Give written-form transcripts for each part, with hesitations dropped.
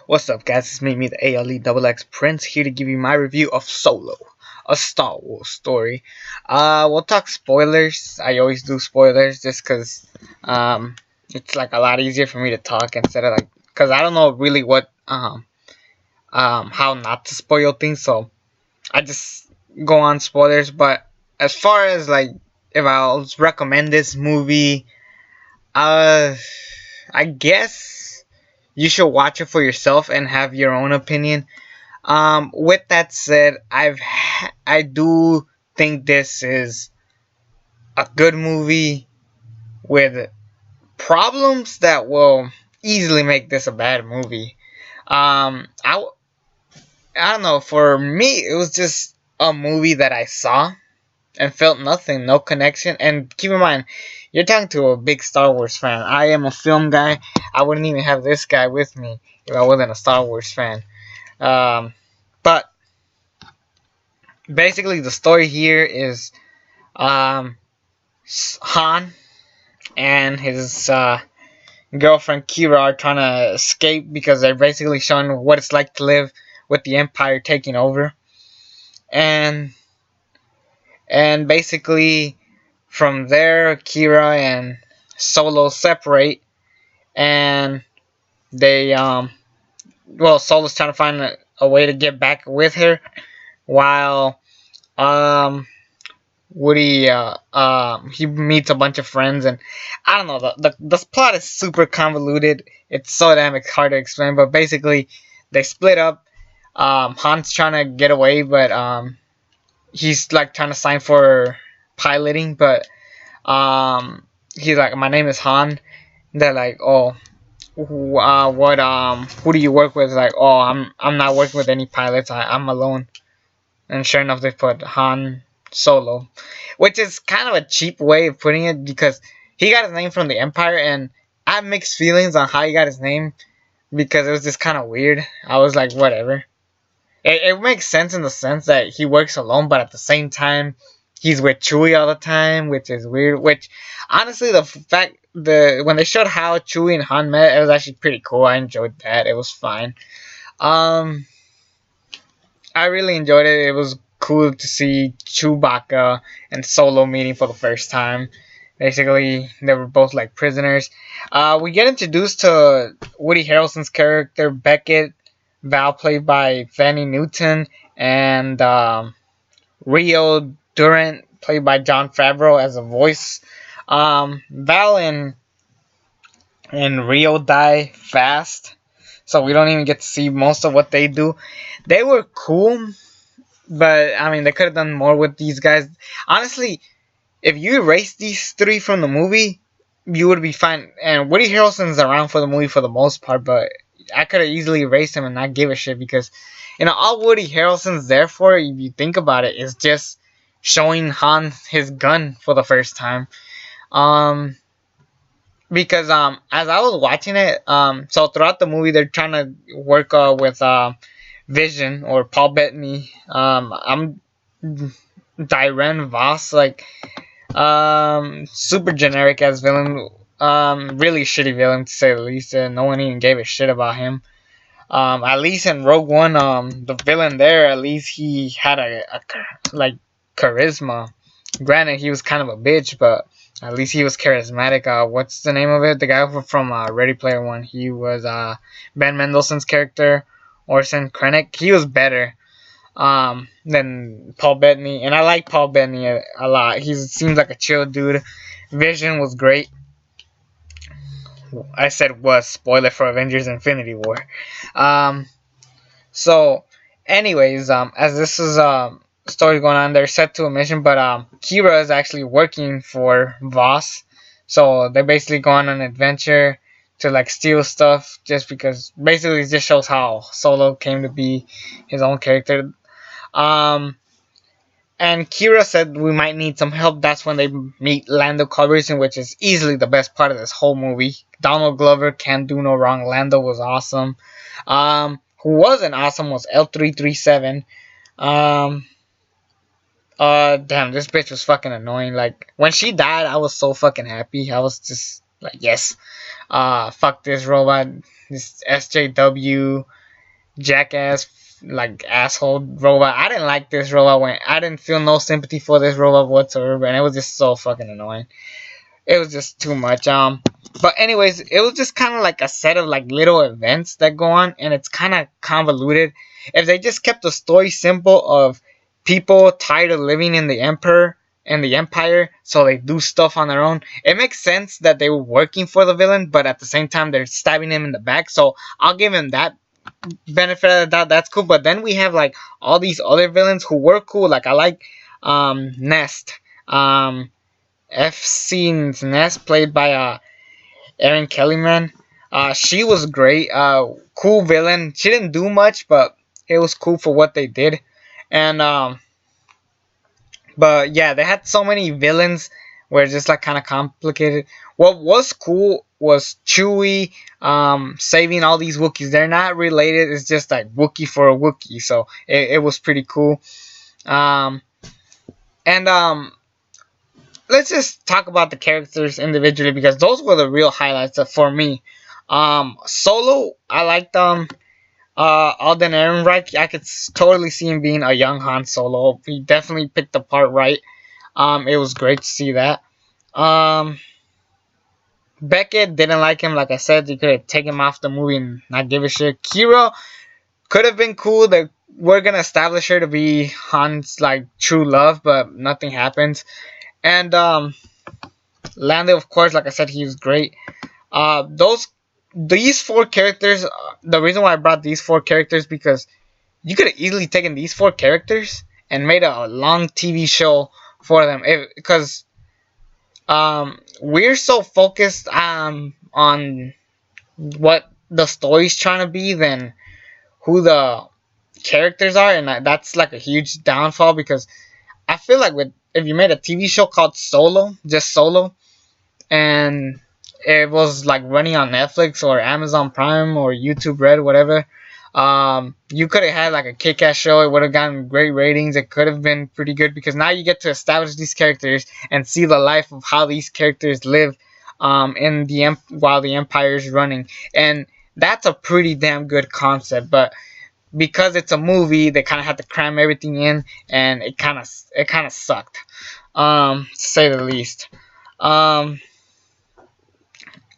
What's up, guys? It's me, the ALE Double X Prince, here to give you my review of Solo, a Star Wars story. We'll talk spoilers. I always do spoilers just because it's like a lot easier for me to talk instead of like, because I don't know really what how not to spoil things, so I just go on spoilers. But as far as like if I'll recommend this movie, I guess you should watch it for yourself and have your own opinion. With that said, I do think this is a good movie with problems that will easily make this a bad movie. Um, I I don't know. For me, it was just a movie that I saw and felt nothing, no connection. And keep in mind, you're talking to a big Star Wars fan. I am a film guy. I wouldn't even have this guy with me if I wasn't a Star Wars fan. But basically, the story here is um, Han and his girlfriend Qu'ra are trying to escape because they're basically showing what it's like to live with the Empire taking over. And basically from there, Qu'ra and Solo separate, and they Solo's trying to find a way to get back with her, while Woody he meets a bunch of friends, and I don't know, the plot is super convoluted. It's so damn hard to explain, but basically they split up. Han's trying to get away, but he's like trying to sign for piloting, but he's like, my name is Han. They're like, oh, who do you work with? Like, oh, I'm not working with any pilots. I'm alone. And sure enough, they put Han Solo, which is kind of a cheap way of putting it because he got his name from the Empire, and I have mixed feelings on how he got his name because it was just kind of weird. I was like, whatever. It makes sense in the sense that he works alone, but at the same time, he's with Chewie all the time, which is weird. Which, honestly, when they showed how Chewie and Han met, it was actually pretty cool. I enjoyed that. It was fine. I really enjoyed it. It was cool to see Chewbacca and Solo meeting for the first time. Basically, they were both like prisoners. We get introduced to Woody Harrelson's character, Beckett. Val, played by Fanny Newton, and Rio Durant, played by Jon Favreau as a voice. Val and Rio die fast, so we don't even get to see most of what they do. They were cool, but I mean, they could have done more with these guys. Honestly, if you erase these three from the movie, you would be fine. And Woody Harrelson's around for the movie for the most part, but I could have easily erased him and not give a shit because, all Woody Harrelson's there for, if you think about it, is just showing Han his gun for the first time. Because as I was watching it, so throughout the movie they're trying to work with Vision or Paul Bettany. I'm Dyren Voss, like super generic as villain. Really shitty villain to say the least. No one even gave a shit about him. At least in Rogue One, the villain there, at least he had a like charisma. Granted, he was kind of a bitch, but at least he was charismatic. What's the name of it? The guy from Ready Player One. He was Ben Mendelsohn's character, Orson Krennic. He was better than Paul Bettany, and I like Paul Bettany a lot. He seems like a chill dude. Vision was great. I said was, spoiler for Avengers Infinity War. So anyways, as this is story going on, they're set to a mission, but Qu'ra is actually working for Voss. So they basically go on an adventure to like steal stuff, just because basically it just shows how Solo came to be his own character. And Qu'ra said we might need some help. That's when they meet Lando Calrissian, which is easily the best part of this whole movie. Donald Glover can't do no wrong. Lando was awesome. Who wasn't awesome was L337. Damn, this bitch was fucking annoying. Like, when she died, I was so fucking happy. I was just like, yes. Fuck this robot. this SJW jackass like asshole robot. I didn't like this robot. When I didn't feel no sympathy for this robot whatsoever, and it was just so fucking annoying. It was just too much. But anyways, it was just kind of like a set of like little events that go on, and it's kind of convoluted. If they just kept the story simple of people tired of living in the emperor and the empire, so they do stuff on their own, it makes sense that they were working for the villain, but at the same time they're stabbing him in the back. So I'll give him that benefit of the doubt. That's cool. But then we have like all these other villains who were cool. Like I like Nest. F scenes Nest, played by Erin Kellyman. She was great. Cool villain. She didn't do much, but it was cool for what they did. And but yeah, they had so many villains where it's just like kind of complicated. What was cool was Chewie saving all these Wookiees. They're not related. It's just like Wookiee for a Wookiee, so it was pretty cool. Um, and let's just talk about the characters individually because those were the real highlights for me. Solo, I liked Alden Ehrenreich. I could totally see him being a young Han Solo. He definitely picked the part right. It was great to see that. Beckett, didn't like him. Like I said, you could have taken him off the movie and not give a shit. Qu'ra could have been cool. They were gonna establish her to be Han's like true love, but nothing happens. And Lando, of course, like I said, he was great. These four characters. The reason why I brought these four characters because you could have easily taken these four characters and made a long TV show for them. Because we're so focused on what the story's trying to be than who the characters are, and that's like a huge downfall because I feel like if you made a TV show called Solo, just Solo, and it was like running on Netflix or Amazon Prime or YouTube Red, whatever, you could have had like a kick-ass show. It would have gotten great ratings. It could have been pretty good because now you get to establish these characters and see the life of how these characters live while the Empire is running, and that's a pretty damn good concept. But because it's a movie, they kind of had to cram everything in, and it kind of sucked, to say the least.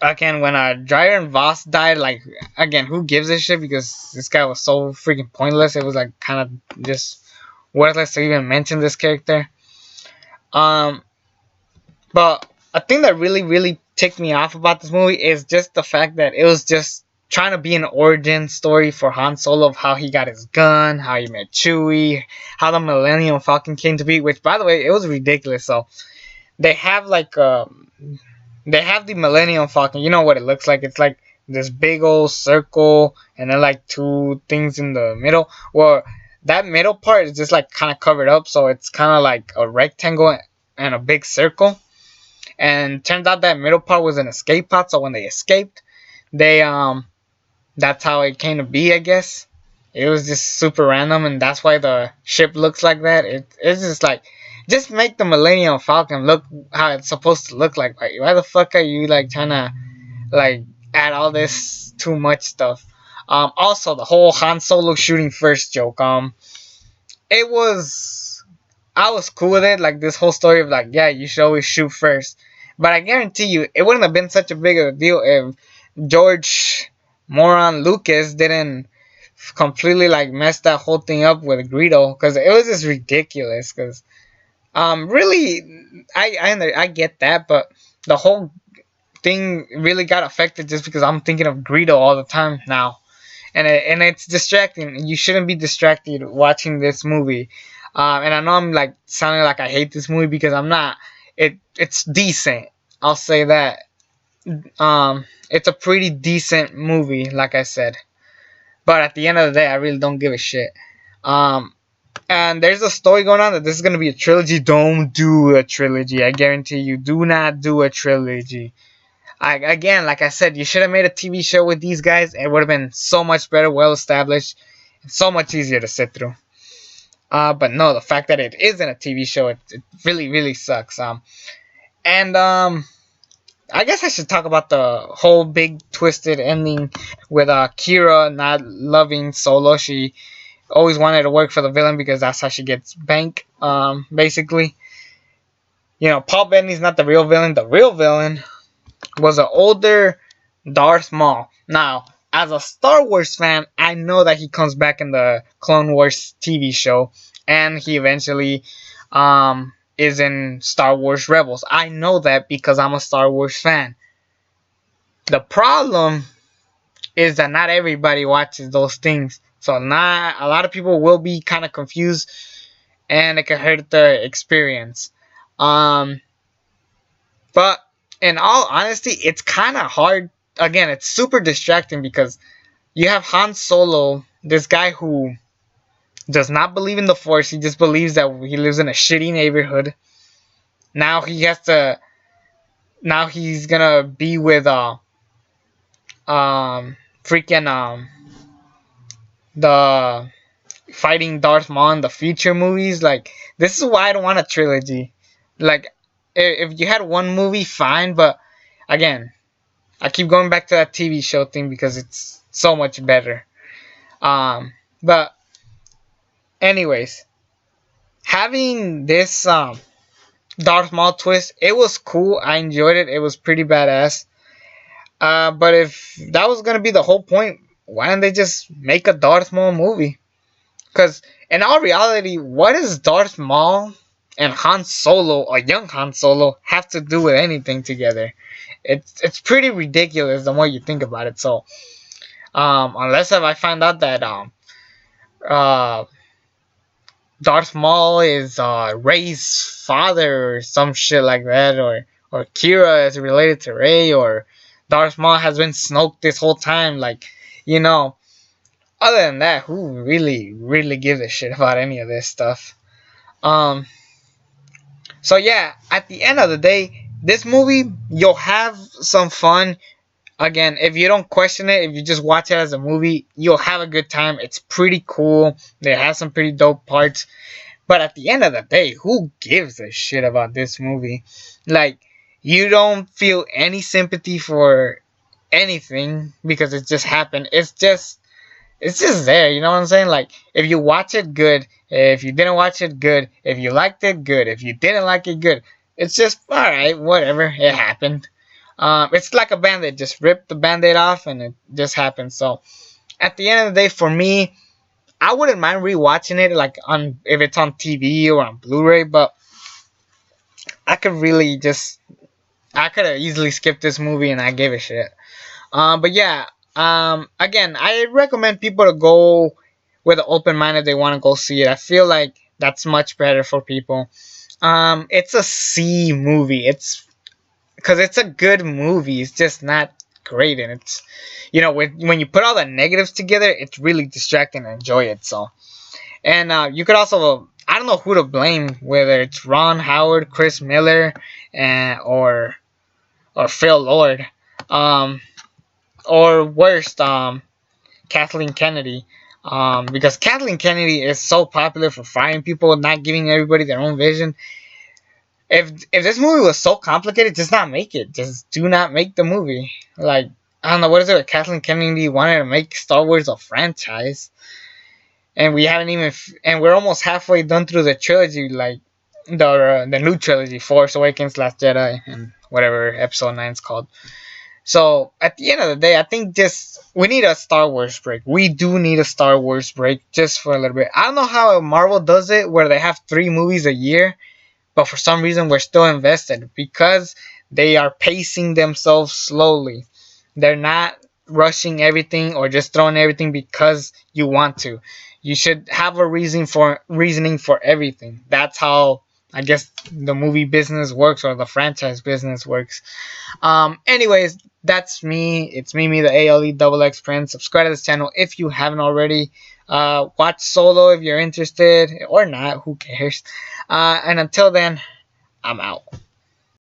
Again, when Dryer and Voss died, like, again, who gives a shit? Because this guy was so freaking pointless. It was like kind of just worthless to even mention this character. But a thing that really, really ticked me off about this movie is just the fact that it was just trying to be an origin story for Han Solo of how he got his gun, how he met Chewie, how the Millennium Falcon came to be. Which, by the way, it was ridiculous. So they have like they have the Millennium Falcon. You know what it looks like? It's like this big old circle, and then like two things in the middle. Well, that middle part is just like kind of covered up, so it's kind of like a rectangle and a big circle. And turns out that middle part was an escape pod. So when they escaped, they that's how it came to be, I guess. It was just super random, and that's why the ship looks like that. It's just like, just make the Millennium Falcon look how it's supposed to look like. Like, why the fuck are you like trying to like add all this too much stuff? Also, the whole Han Solo shooting first joke. I was cool with it. Like this whole story of like, yeah, you should always shoot first. But I guarantee you, it wouldn't have been such a big of a deal if George Moron Lucas didn't completely like mess that whole thing up with Greedo, because it was just ridiculous. Because really, I get that, but the whole thing really got affected just because I'm thinking of Greedo all the time now, and it's distracting. You shouldn't be distracted watching this movie. And I know I'm like sounding like I hate this movie because I'm not. It's decent. I'll say that. It's a pretty decent movie, like I said. But at the end of the day, I really don't give a shit. And there's a story going on that this is going to be a trilogy. Don't do a trilogy. I guarantee you, do not do a trilogy. Again, like I said, you should have made a TV show with these guys. It would have been so much better, well established, and so much easier to sit through. But no, the fact that it isn't a TV show, it really, really sucks. And I guess I should talk about the whole big twisted ending with Qu'ra not loving Solo. She always wanted to work for the villain because that's how she gets bank. Basically, Paul Bettany's not the real villain. The real villain was an older Darth Maul. Now, as a Star Wars fan, I know that he comes back in the Clone Wars TV show, and he eventually is in Star Wars Rebels. I know that because I'm a Star Wars fan. The problem is that not everybody watches those things, so not a lot of people will be kind of confused, and it can hurt the experience. Um, but in all honesty, it's kind of hard. Again, it's super distracting because you have Han Solo, this guy who does not believe in the Force. He just believes that he lives in a shitty neighborhood. Now he has to. Now he's gonna be with freaking the fighting Darth Maul in the future movies. Like, this is why I don't want a trilogy. Like, if you had one movie, fine, but again, I keep going back to that TV show thing because it's so much better. But anyways, having this Darth Maul twist, it was cool. I enjoyed it. It was pretty badass. But if that was gonna be the whole point, why didn't they just make a Darth Maul movie? Because in all reality, what does Darth Maul and Han Solo, a young Han Solo, have to do with anything together? It's pretty ridiculous the more you think about it. So, unless if I find out that Darth Maul is Rey's father or some shit like that, or Kira is related to Rey, or Darth Maul has been Snoke this whole time, other than that, who really gives a shit about any of this stuff? So yeah, at the end of the day, this movie, you'll have some fun. Again, if you don't question it, if you just watch it as a movie, you'll have a good time. It's pretty cool. They have some pretty dope parts. But at the end of the day, who gives a shit about this movie? Like, you don't feel any sympathy for anything because it just happened. It's just there, you know what I'm saying? Like, if you watch it, good. If you didn't watch it, good. If you liked it, good. If you didn't like it, good. It's just, alright, whatever. It happened. It's like a band-aid. Just rip the band-aid off and it just happened. So, at the end of the day, for me, I wouldn't mind rewatching it, like, if it's on TV or on Blu-ray, but I could have easily skipped this movie and I gave a shit. But yeah, again, I recommend people to go with an open mind if they want to go see it. I feel like that's much better for people. It's a C movie. Because it's a good movie. It's just not great, and it's, when you put all the negatives together, it's really distracting and enjoy it. So, and you could also, I don't know who to blame, whether it's Ron Howard, Chris Miller, or Phil Lord, or worst, Kathleen Kennedy. Because Kathleen Kennedy is so popular for firing people, not giving everybody their own vision. If this movie was so complicated, just not make it. Just do not make the movie. Like, I don't know, what is it with Kathleen Kennedy wanted to make Star Wars a franchise, and we haven't even, and we're almost halfway done through the trilogy, like the new trilogy, Force Awakens, Last Jedi, and whatever Episode 9 is called. So at the end of the day, I think we need a Star Wars break. We do need a Star Wars break just for a little bit. I don't know how Marvel does it, where they have 3 movies a year. But for some reason, we're still invested because they are pacing themselves slowly. They're not rushing everything or just throwing everything because you want to. You should have a reasoning for everything. That's how, I guess, the movie business works, or the franchise business works. Anyways, that's me. It's me, the ALE Prince. Subscribe to this channel if you haven't already. Watch Solo if you're interested, or not, who cares. And until then, I'm out.